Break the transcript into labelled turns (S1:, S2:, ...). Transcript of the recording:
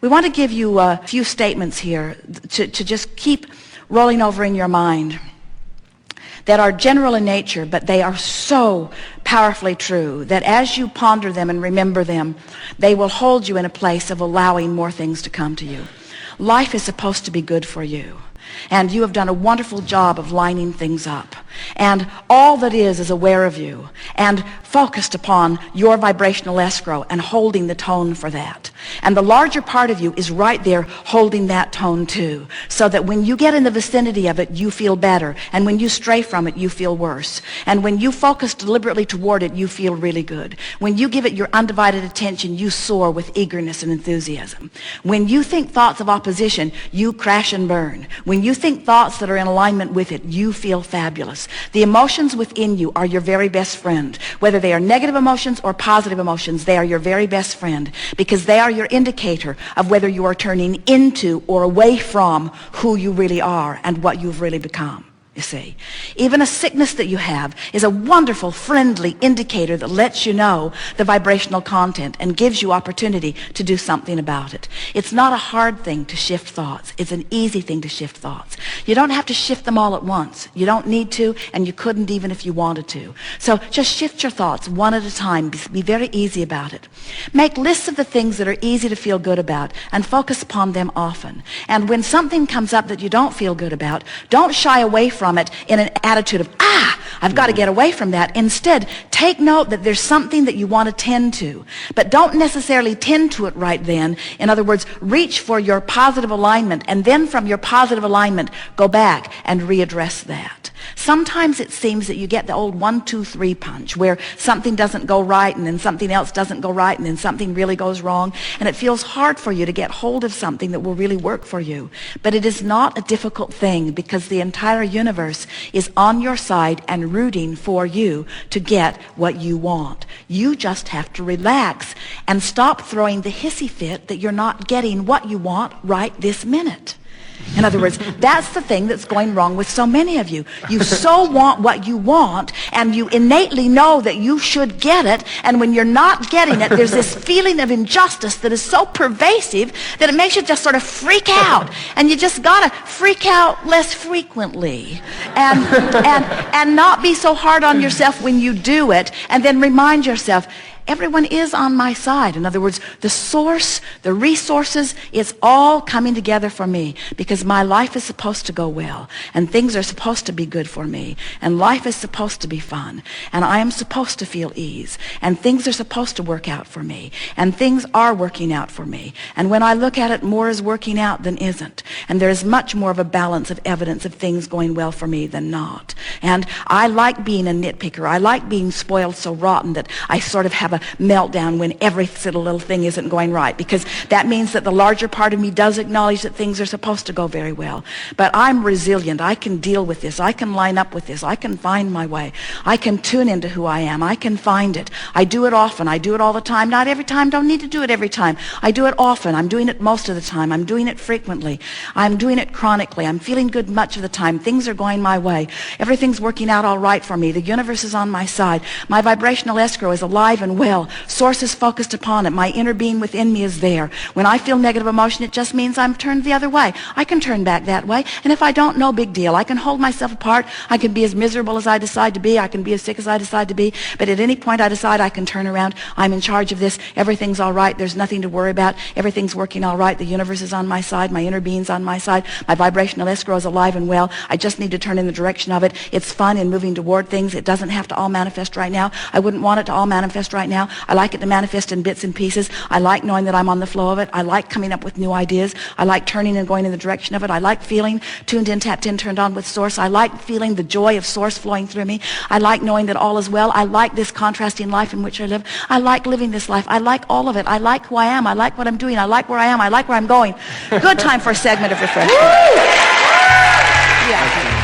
S1: We want to give you a few statements here to just keep rolling over in your mind that are general in nature, but they are so powerfully true that as you ponder them and remember them, they will hold you in a place of allowing more things to come to you. Life is supposed to be good for you. And you have done a wonderful job of lining things up. And all that is aware of you and focused upon your vibrational escrow and holding the tone for that. And the larger part of you is right there holding that tone too, so that when you get in the vicinity of it, you feel better. And when you stray from it, you feel worse. And when you focus deliberately toward it, you feel really good. When you give it your undivided attention, you soar with eagerness and enthusiasm. When you think thoughts of opposition, you crash and burn. When you think thoughts that are in alignment with it, you feel fabulous. The emotions within you are your very best friend. Whether they are negative emotions or positive emotions, they are your very best friend, because they are your indicator of whether you are turning into or away from who you really are and what you've really become. You see, even a sickness that you have is a wonderful, friendly indicator that lets you know the vibrational content and gives you opportunity to do something about it. It's not a hard thing to shift thoughts. It's an easy thing to shift thoughts. You don't have to shift them all at once. You don't need to, and you couldn't even if you wanted to. So just shift your thoughts one at a time. Be very easy about it. Make lists of the things that are easy to feel good about and focus upon them often. And when something comes up that you don't feel good about, don't shy away from it in an attitude of, I've got to get away from that. Instead, take note that there's something that you want to tend to, but don't necessarily tend to it right then. In other words, reach for your positive alignment, and then from your positive alignment, go back and readdress that. Sometimes it seems that you get the old 1, 2, 3 punch, where something doesn't go right, and then something else doesn't go right, and then something really goes wrong, and it feels hard for you to get hold of something that will really work for you. But it is not a difficult thing, because the entire universe is on your side and rooting for you to get what you want. You just have to relax and stop throwing the hissy fit that you're not getting what you want right this minute. In other words, that's the thing that's going wrong with so many of you. You so want what you want, and you innately know that you should get it, and when you're not getting it, there's this feeling of injustice that is so pervasive that it makes you just sort of freak out. And you just gotta freak out less frequently and not be so hard on yourself when you do it, and then remind yourself, everyone is on my side. In other words, the source, the resources, it's all coming together for me, because my life is supposed to go well, and things are supposed to be good for me, and life is supposed to be fun, and I am supposed to feel ease, and things are supposed to work out for me, and things are working out for me. And when I look at it, more is working out than isn't, and there is much more of a balance of evidence of things going well for me than not. And I like being a nitpicker. I like being spoiled so rotten that I sort of have a meltdown when every little thing isn't going right, because that means that the larger part of me does acknowledge that things are supposed to go very well. But I'm resilient. I can deal with this. I can line up with this. I can find my way. I can tune into who I am. I can find it. I do it often. I do it all the time. Not every time. Don't need to do it every time. I do it often. I'm doing it most of the time. I'm doing it frequently. I'm doing it chronically. I'm feeling good much of the time. Things are going my way. Everything's working out all right for me. The universe is on my side. My vibrational escrow is alive and well. Source is focused upon it. My inner being within me is there. When I feel negative emotion, it just means I'm turned the other way. I can turn back that way. And if I don't, no big deal. I can hold myself apart. I can be as miserable as I decide to be. I can be as sick as I decide to be. But at any point I decide I can turn around. I'm in charge of this. Everything's all right. There's nothing to worry about. Everything's working all right. The universe is on my side. My inner being's on my side. My vibrational escrow is alive and well. I just need to turn in the direction of it. It's fun in moving toward things. It doesn't have to all manifest right now. I wouldn't want it to all manifest right now. I like it to manifest in bits and pieces. I like knowing that I'm on the flow of it. I like coming up with new ideas. I like turning and going in the direction of it. I like feeling tuned in, tapped in, turned on with Source. I like feeling the joy of Source flowing through me. I like knowing that all is well. I like this contrasting life in which I live. I like living this life. I like all of it. I like who I am. I like what I'm doing. I like where I am. I like where I'm going. Good time for a segment of refreshment. Yeah.